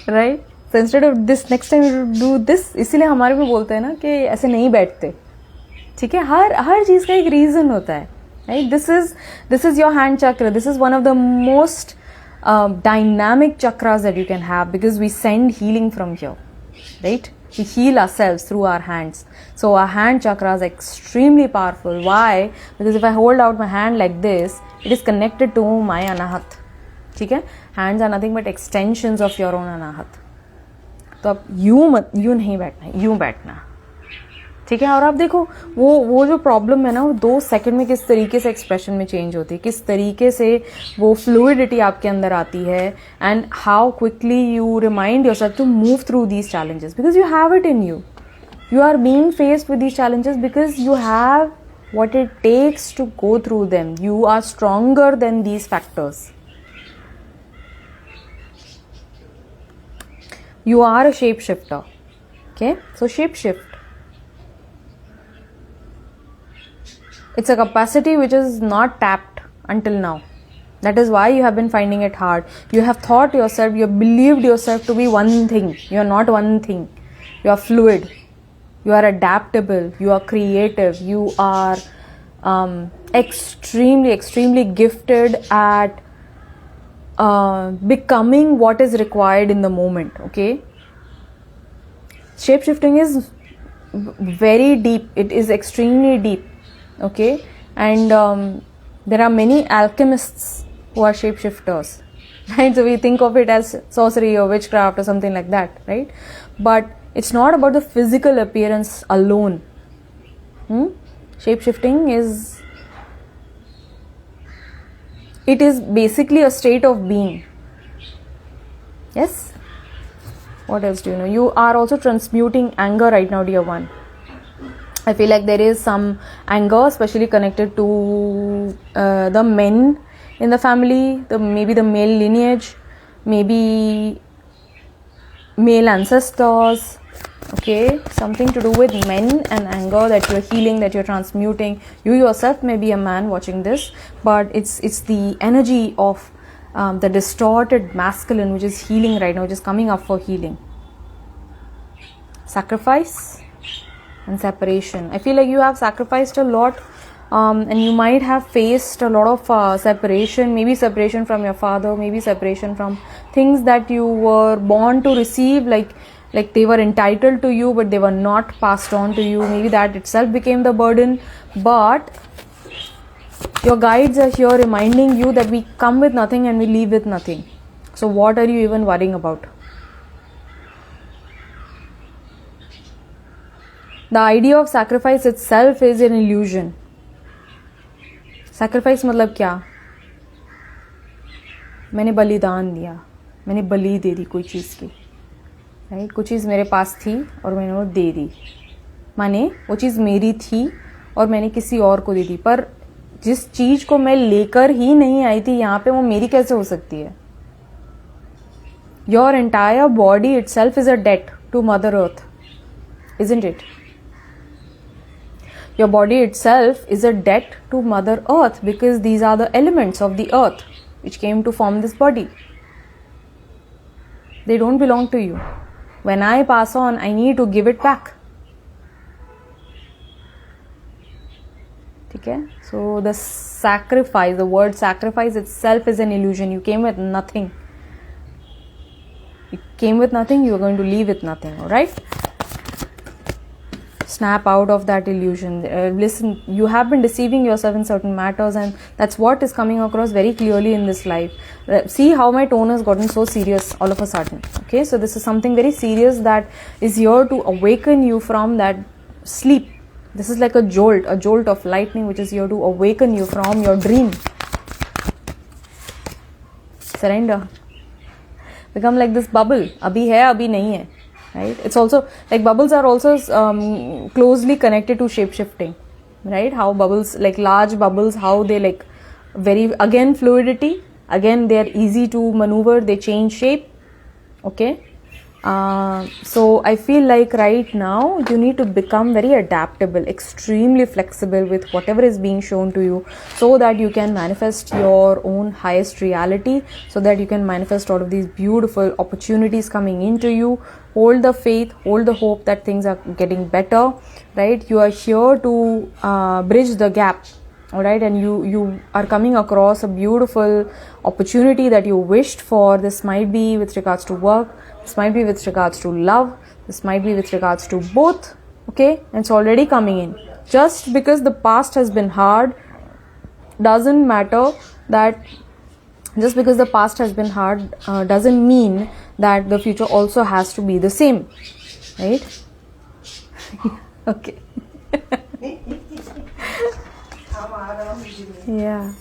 Right? So instead of this, next time you do this. इसीलिए हमारे में बोलते हैं ना कि ऐसे नहीं बैठते. ठीक है? हर चीज का एक रीजन होता है. Right? This is your hand chakra. This is one of the most dynamic chakras that you can have, because we send healing from here, right? We heal ourselves through our hands. So our hand chakra is extremely powerful. Why? Because if I hold out my hand like this, it is connected to my anahat. ठीक है? Hands are nothing but extensions of your own anahat. तो अब यूं नहीं बैठना, यूं बैठना. ठीक है? और आप देखो वो जो प्रॉब्लम है ना, वो 2 सेकंड में किस तरीके से एक्सप्रेशन में चेंज होती है, किस तरीके से वो फ्लूइडिटी आपके अंदर आती है, and how quickly you remind yourself to move through these challenges, because you have it in you. You are being faced with these challenges because you have what it takes to go through them. You are stronger than these factors. You are a shapeshifter. Okay? So shapeshift. It's a capacity which is not tapped until now. That is why you have been finding it hard. You have thought yourself, you have believed yourself to be one thing. You are not one thing. You are fluid. You are adaptable. You are creative. You are extremely gifted at becoming what is required in the moment. Okay? Shapeshifting is very deep. It is extremely deep. Okay? And there are many alchemists who are shapeshifters, right? So we think of it as sorcery or witchcraft or something like that, right? But it's not about the physical appearance alone. Shapeshifting it is basically a state of being. Yes? What else do you know? You are also transmuting anger right now, dear one. I feel like there is some anger, especially connected to the men in the family, maybe the male lineage, maybe male ancestors. Okay, something to do with men and anger that you're healing, that you're transmuting. You yourself may be a man watching this, but it's the energy of the distorted masculine which is healing right now, which is coming up for healing. Sacrifice and separation. I feel like you have sacrificed a lot, and you might have faced a lot of separation, maybe separation from your father, maybe separation from things that you were born to receive, like they were entitled to you but they were not passed on to you. Maybe that itself became the burden, but your guides are here reminding you that we come with nothing and we leave with nothing. So what are you even worrying about? The idea of sacrifice itself is an illusion. Sacrifice मतलब क्या? मैंने बलिदान दिया, मैंने बलि दे दी कोई चीज़ की, right? कुछ चीज़ मेरे पास थी और मैंने वो दे दी, माने वो चीज़ मेरी थी और मैंने किसी और को दे दी। पर जिस चीज़ को मैं लेकर ही नहीं आई थी यहाँ पे, वो मेरी कैसे हो सकती है? Your entire body itself is a debt to Mother Earth, isn't it? Your body itself is a debt to Mother Earth because these are the elements of the earth which came to form this body. They don't belong to you. When I pass on, I need to give it back. Okay? So the sacrifice, the word sacrifice itself is an illusion. You came with nothing. You came with nothing, you are going to leave with nothing. Alright? Snap out of that illusion. Listen, you have been deceiving yourself in certain matters, and that's what is coming across very clearly in this life. See how my tone has gotten so serious all of a sudden. Okay, so this is something very serious that is here to awaken you from that sleep. This is like a jolt of lightning which is here to awaken you from your dream. Surrender. Become like this bubble. Abhi hai, abhi nahi hai. Right? It's also like bubbles are also closely connected to shape shifting, right? How bubbles, like large bubbles, how they like again fluidity, again they are easy to maneuver, they change shape. Okay, so I feel like right now you need to become very adaptable, extremely flexible with whatever is being shown to you, so that you can manifest your own highest reality, so that you can manifest all of these beautiful opportunities coming into you. Hold the faith, hold the hope that things are getting better, right? You are here to bridge the gap, all right? And you are coming across a beautiful opportunity that you wished for. This might be with regards to work, this might be with regards to love, this might be with regards to both, okay? And it's already coming in. Just because the past has been hard doesn't matter that. Just because the past has been hard doesn't mean that the future also has to be the same, right? Okay. Yeah.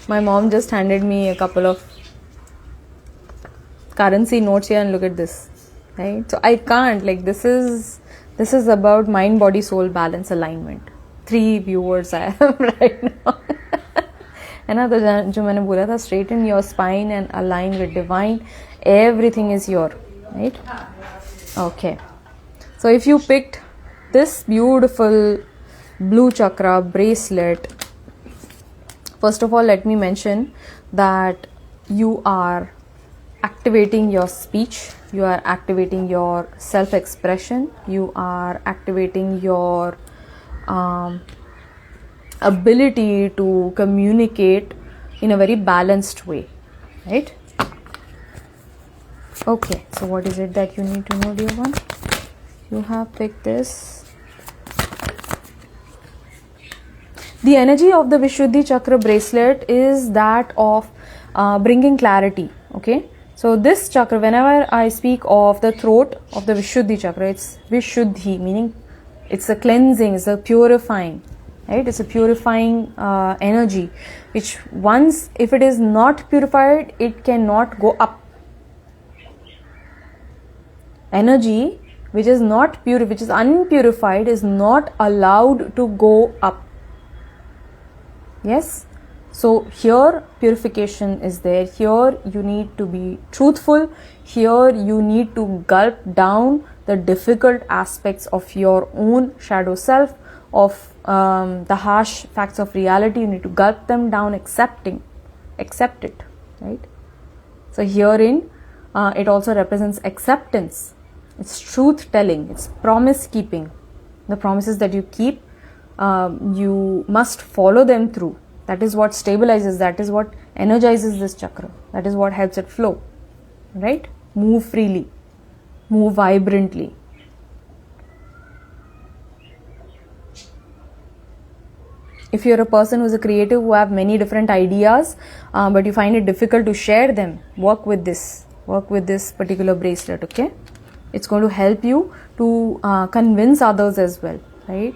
My mom just handed me a couple of currency notes here, and look at this, right? So I can't, like, this is about mind, body, soul balance, alignment. 3 viewers I have right now. है ना? तो जो मैंने बोला था, straighten your spine and align with divine. Everything is your, right? Okay. So if you picked this beautiful blue chakra bracelet, first of all, let me mention that you are activating your speech, you are activating your self-expression, you are activating your ability to communicate in a very balanced way, right? Okay, so what is it that you need to know, dear one? You have picked this. The energy of the Vishuddhi Chakra bracelet is that of bringing clarity. Okay, so this chakra, whenever I speak of the throat of the Vishuddhi chakra, it's Vishuddhi, meaning it's a cleansing, it's a purifying, right? It's a purifying energy, which once, if it is not purified, it cannot go up. Energy which is not pure, which is unpurified, is not allowed to go up. Yes? So here purification is there. Here you need to be truthful. Here you need to gulp down the difficult aspects of your own shadow self, of the harsh facts of reality. You need to gulp them down, accept it, right? So herein it also represents acceptance. It's truth telling, it's promise keeping. The promises that you keep, you must follow them through. That is what stabilizes, that is what energizes this chakra, that is what helps it flow, right? Move freely, move vibrantly. If you're a person who's a creative, who have many different ideas, but you find it difficult to share them, work with this particular bracelet, okay? It's going to help you to convince others as well, right?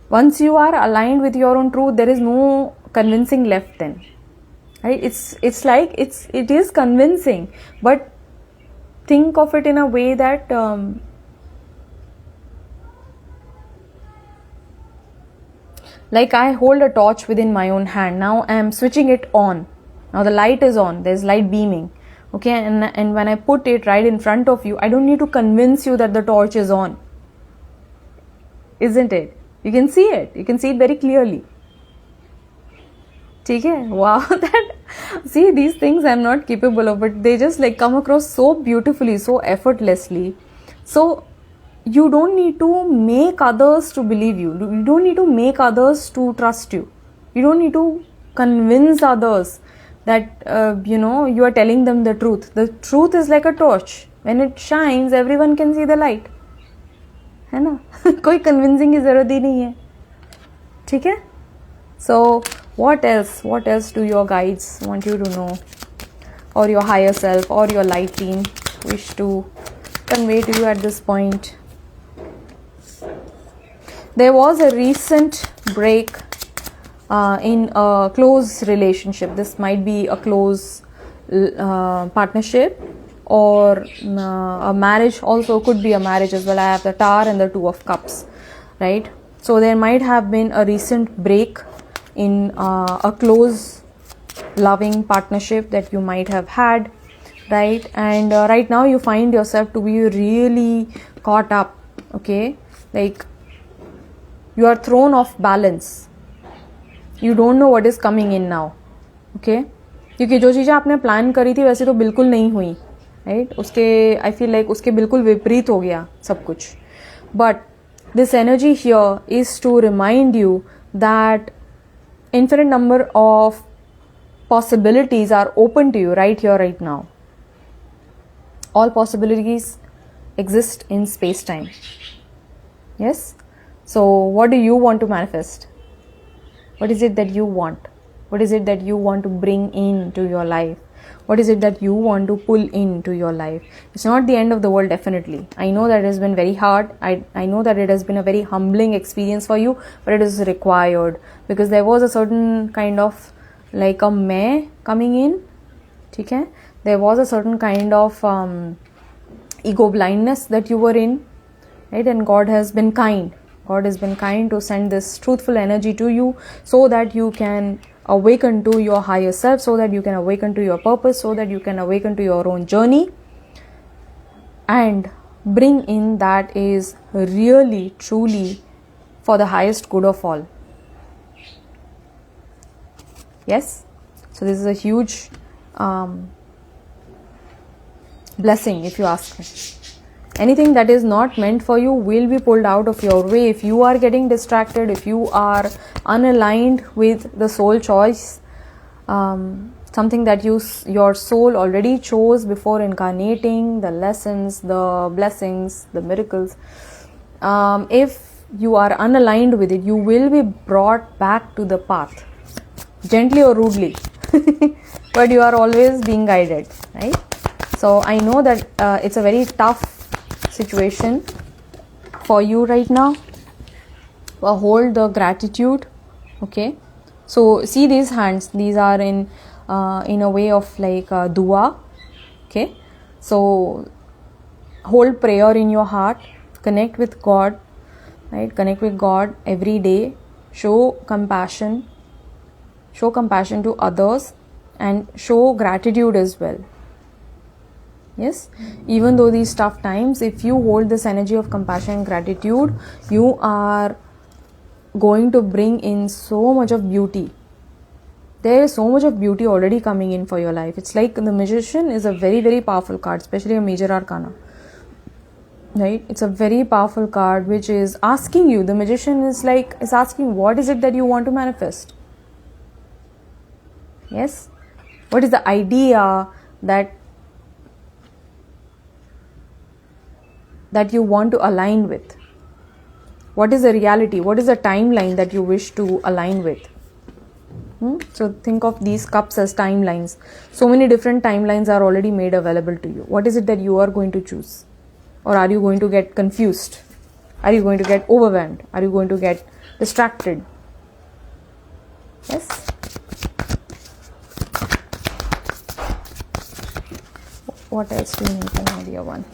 Once you are aligned with your own truth, there is no convincing left then, right? It's like it is convincing, but think of it in a way that like I hold a torch within my own hand. Now I am switching it on. Now the light is on. There's light beaming. Okay, and when I put it right in front of you, I don't need to convince you that the torch is on. Isn't it? You can see it. You can see it very clearly. Okay? Wow, that, see, these things I'm not capable of, but they just like come across so beautifully, so effortlessly. So you don't need to make others to believe you. You don't need to make others to trust you. You don't need to convince others that you are telling them the truth. The truth is like a torch. When it shines, everyone can see the light. है ना? कोई convincing की जरूरत ही नहीं है. ठीक है? So what else do your guides want you to know, or your higher self, or your light team wish to convey to you at this point? There was a recent break in a close relationship. This might be a close partnership, or a marriage. Also could be a marriage as well. I have the Tower and the Two of Cups, right? So there might have been a recent break in a close loving partnership that you might have had, right? And right now you find yourself to be really caught up, okay? Like you are thrown off balance. You don't know what is coming in now, okay? क्योंकि जो चीज़ें आपने plan करी थी वैसे तो बिल्कुल नहीं हुई, right? उसके I feel like उसके बिल्कुल विपरीत हो गया सब कुछ. But this energy here is to remind you that infinite number of possibilities are open to you right here, right now. All possibilities exist in space-time. Yes? So what do you want to manifest? What is it that you want? What is it that you want to bring into your life? What is it that you want to pull into your life? It's not the end of the world, definitely. I know that it has been very hard. I know that it has been a very humbling experience for you, but it is required, because there was a certain kind of like a मैं coming in. Okay? There was a certain kind of ego blindness that you were in, right? And God has been kind. God has been kind to send this truthful energy to you so that you can awaken to your higher self, so that you can awaken to your purpose, so that you can awaken to your own journey and bring in that is really, truly for the highest good of all. Yes? So this is a huge blessing, if you ask me. Anything that is not meant for you will be pulled out of your way. If you are getting distracted, if you are unaligned with the soul choice, something that your soul already chose before incarnating, the lessons, the blessings, the miracles, if you are unaligned with it, you will be brought back to the path. gently or rudely, but you are always being guided, right? So I know that it's a very tough situation for you right now. Hold the gratitude, okay? So see these hands, these are in a way of like dua, okay? So hold prayer in your heart, connect with God, right? Connect with God every day. Show compassion to others, and show gratitude as well. Yes, even though these tough times, if you hold this energy of compassion and gratitude, you are going to bring in so much of beauty. There is so much of beauty already coming in for your life. It's like the Magician is a very, very powerful card, especially a major arcana, right? It's a very powerful card which is asking you, the Magician is asking, what is it that you want to manifest? Yes, what is the idea that you want to align with? What is the reality? What is the timeline that you wish to align with? So think of these cups as timelines. So many different timelines are already made available to you. What is it that you are going to choose? Or are you going to get confused? Are you going to get overwhelmed? Are you going to get distracted? Yes. What else do you need to know, dear one?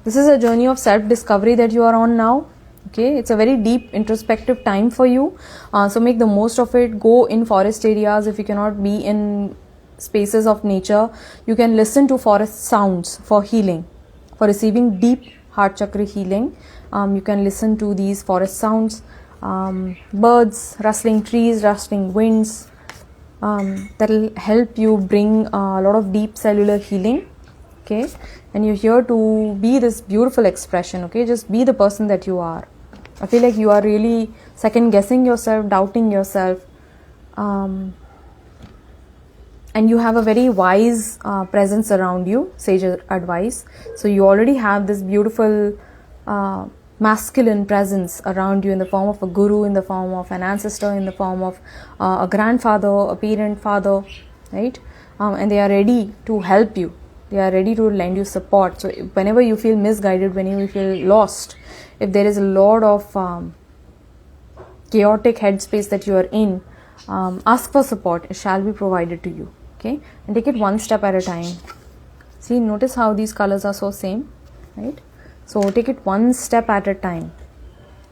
This is a journey of self-discovery that you are on now. Okay, it's a very deep introspective time for you. So make the most of it. Go in forest areas. If you cannot be in spaces of nature, you can listen to forest sounds for healing, for receiving deep heart chakra healing. You can listen to these forest sounds, birds, rustling trees, rustling winds. That will help you bring a lot of deep cellular healing. Okay, and you're here to be this beautiful expression. Okay, just be the person that you are. I feel like you are really second guessing yourself, doubting yourself, and you have a very wise presence around you, sage advice. So you already have this beautiful masculine presence around you in the form of a guru, in the form of an ancestor, in the form of a grandfather, a parent, father, right? And they are ready to help you. They are ready to lend you support. So whenever you feel misguided, whenever you feel lost, if there is a lot of chaotic headspace that you are in, ask for support. It shall be provided to you. Okay, and take it one step at a time. See, notice how these colors are so same, right? So take it one step at a time.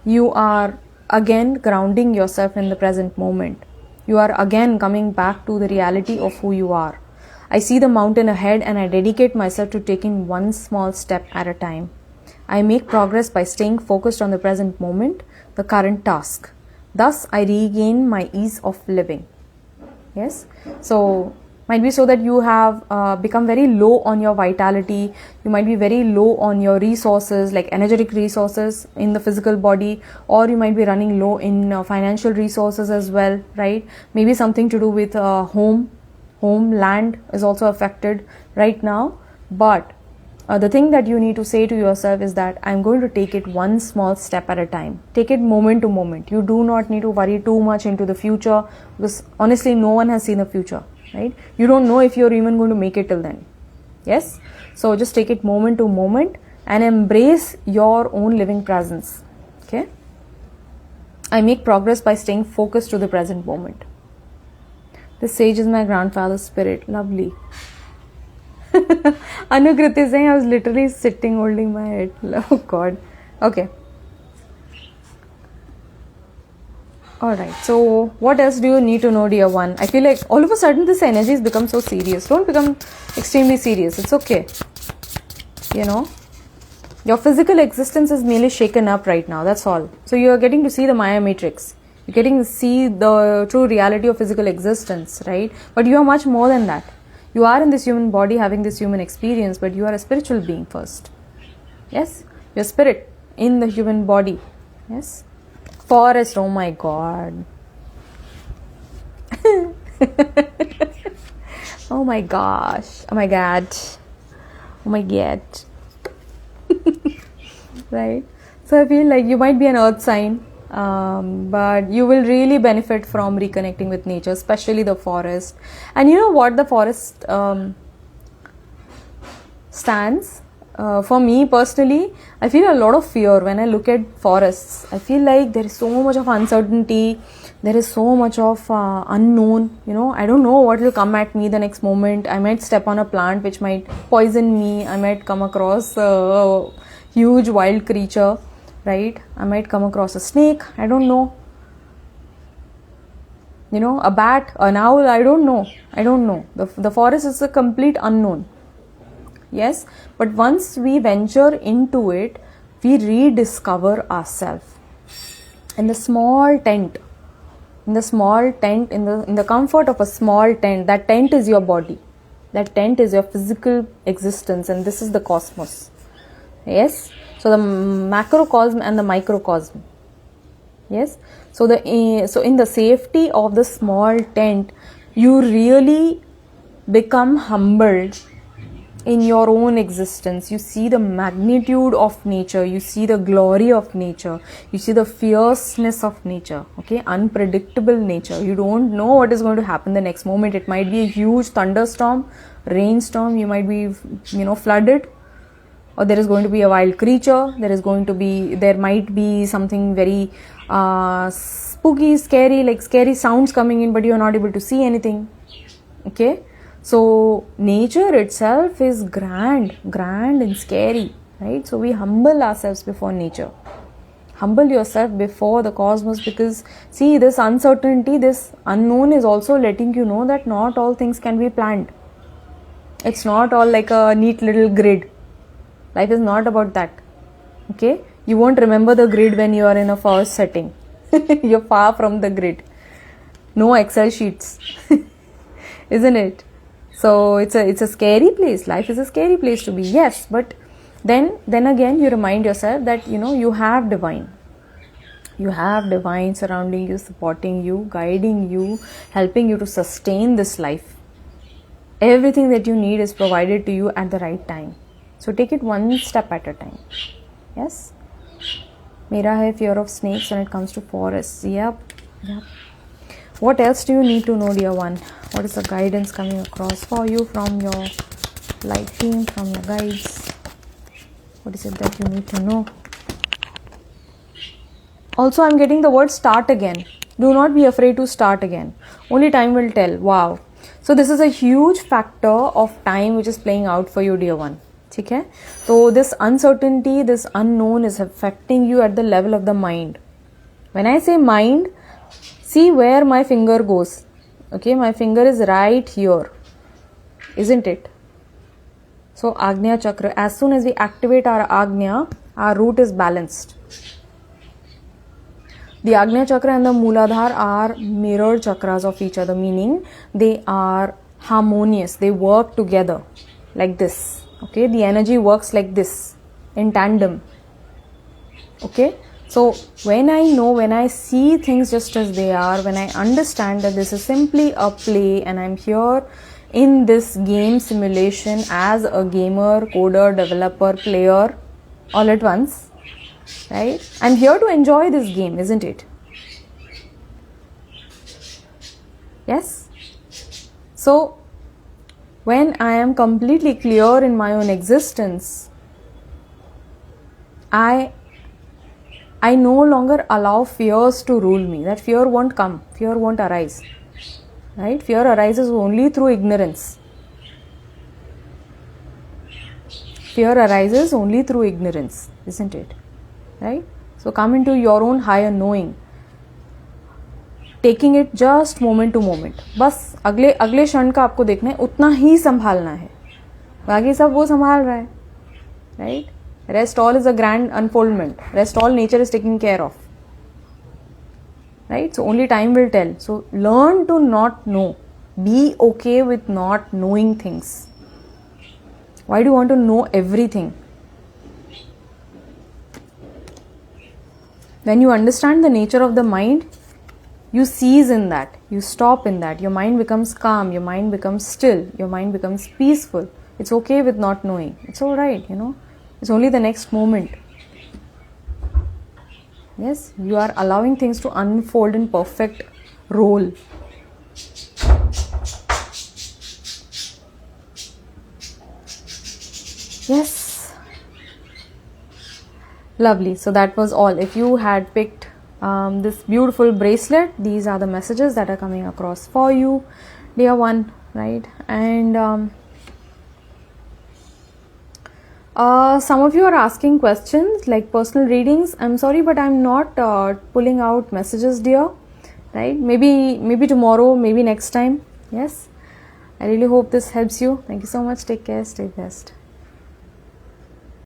You are again grounding yourself in the present moment. You are again coming back to the reality of who you are. I see the mountain ahead and I dedicate myself to taking one small step at a time. I make progress by staying focused on the present moment, the current task. Thus, I regain my ease of living. Yes? So, might be so that you have become very low on your vitality. You might be very low on your resources, like energetic resources in the physical body, or you might be running low in financial resources as well, right? Maybe something to do with home, land is also affected right now. But the thing that you need to say to yourself is that I'm going to take it one small step at a time. Take it moment to moment. You do not need to worry too much into the future, because honestly, no one has seen the future, right? You don't know if you're even going to make it till then. Yes? So just take it moment to moment and embrace your own living presence. Okay? I make progress by staying focused to the present moment. This sage is my grandfather's spirit. Lovely. Anukriti is saying I was literally sitting holding my head. Oh God. Okay. Alright. So what else do you need to know, dear one? I feel like all of a sudden this energy has become so serious. Don't become extremely serious. It's okay. You know. Your physical existence is merely shaken up right now. That's all. So you are getting to see the Maya matrix. You're getting to see the true reality of physical existence, right? But you are much more than that. You are in this human body having this human experience, but you are a spiritual being first. Yes? Your spirit in the human body. Yes? Forest, oh my God. Oh my gosh. Oh my God. Oh my God. Right? So I feel like you might be an earth sign. but you will really benefit from reconnecting with nature, especially the forest. And you know what the forest stands? For me personally, I feel a lot of fear when I look at forests. I feel like there is so much of uncertainty, there is so much of unknown. You know, I don't know what will come at me the next moment. I might step on a plant which might poison me. I might come across a huge wild creature, right? I might come across a snake. I don't know. You know, a bat, an owl. I don't know. The forest is a complete unknown. Yes, but once we venture into it, we rediscover ourselves. In the small tent, in the comfort of a small tent, that tent is your body. That tent is your physical existence, and this is the cosmos. Yes, so the macrocosm and the microcosm. Yes, so in the safety of the small tent, you really become humbled in your own existence. You see the magnitude of nature, you see the glory of nature, you see the fierceness of nature, okay, unpredictable nature. You don't know what is going to happen the next moment. It might be a huge thunderstorm, rainstorm, you might be, flooded, or there is going to be a wild creature, there might be something very spooky, scary, like scary sounds coming in, but you are not able to see anything, okay. So nature itself is grand and scary, right? So we humble ourselves before nature. Humble yourself before the cosmos, because see, this uncertainty, this unknown is also letting you know that not all things can be planned. It's not all like a neat little grid. Life is not about that, okay? You won't remember the grid when you are in a first setting. You're far from the grid. No Excel sheets, isn't it? So it's a scary place. Life is a scary place to be, yes. But then again, you remind yourself that you have divine. You have divine surrounding you, supporting you, guiding you, helping you to sustain this life. Everything that you need is provided to you at the right time. So take it one step at a time. Yes. Mera hai fear of snakes when it comes to forests. Yep. What else do you need to know, dear one? What is the guidance coming across for you from your light team, from your guides? What is it that you need to know? Also, I'm getting the word start again. Do not be afraid to start again. Only time will tell. Wow. So this is a huge factor of time which is playing out for you, dear one. Okay? So this uncertainty, this unknown is affecting you at the level of the mind. When I say mind, see where my finger goes. Okay, my finger is right here, isn't it? So Agnya Chakra, as soon as we activate our Agnya, our root is balanced. The Agnya Chakra and the Mooladhara are mirror chakras of each other, meaning they are harmonious, they work together like this. Okay, the energy works like this in tandem. Okay. So when I see things just as they are, when I understand that this is simply a play and I'm here in this game simulation as a gamer, coder, developer, player all at once, right? I'm here to enjoy this game, isn't it? Yes? So when I am completely clear in my own existence, I no longer allow fears to rule me. That fear won't come. Fear won't arise. Right? Fear arises only through ignorance. Fear arises only through ignorance, isn't it? Right? So come into your own higher knowing. Taking it just moment to moment. बस अगले क्षण का आपको देखना है, उतना ही संभालना है. बाकी सब वो संभाल रहा है. Right? Rest all is a grand unfoldment. Rest all nature is taking care of. Right? So only time will tell. So learn to not know. Be okay with not knowing things. Why do you want to know everything? When you understand the nature of the mind, you cease in that. You stop in that. Your mind becomes calm. Your mind becomes still. Your mind becomes peaceful. It's okay with not knowing. It's alright, It's only the next moment. Yes, you are allowing things to unfold in perfect role. Yes. Lovely. So that was all. If you had picked this beautiful bracelet, these are the messages that are coming across for you, dear one, right? And some of you are asking questions like personal readings. I'm sorry, but I'm not pulling out messages, dear. Right? Maybe tomorrow, maybe next time. Yes. I really hope this helps you. Thank you so much. Take care. Stay blessed.